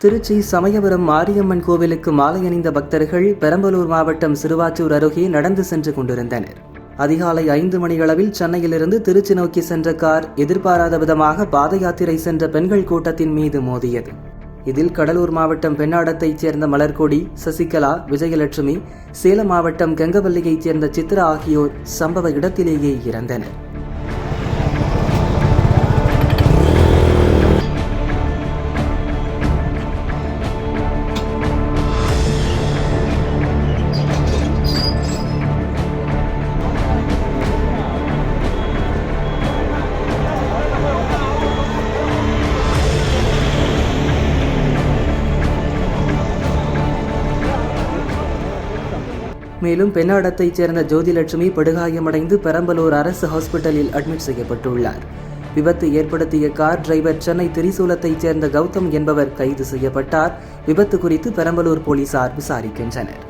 திருச்சி சமயபுரம் மாரியம்மன் கோவிலுக்கு மாலை அணிந்த பக்தர்கள் பெரம்பலூர் மாவட்டம் சிறுவாச்சூர் அருகே நடந்து சென்று கொண்டிருந்தனர். அதிகாலை 5 மணியளவில் சென்னையிலிருந்து திருச்சி நோக்கி சென்ற கார் எதிர்பாராத விதமாக பாத யாத்திரை சென்ற பெண்கள் கூட்டத்தின் மீது மோதியது. இதில் கடலூர் மாவட்டம் பெண்ணாடத்தைச் சேர்ந்த மலர்கொடி, சசிகலா, விஜயலட்சுமி, சேலம் மாவட்டம் கெங்கவல்லியைச் சேர்ந்த சித்ரா ஆகியோர் சம்பவ இடத்திலேயே இறந்தனர். மேலும் பெண்ணாடத்தைச் சேர்ந்த ஜோதிலட்சுமி படுகாயமடைந்து பெரம்பலூர் அரசு ஹாஸ்பிட்டலில் அட்மிட் செய்யப்பட்டுள்ளார். விபத்து ஏற்படுத்திய கார் டிரைவர் சென்னை திரிசூலத்தைச் சேர்ந்த கௌதம் என்பவர் கைது செய்யப்பட்டார். விபத்து குறித்து பெரம்பலூர் போலீசார் விசாரிக்கின்றனர்.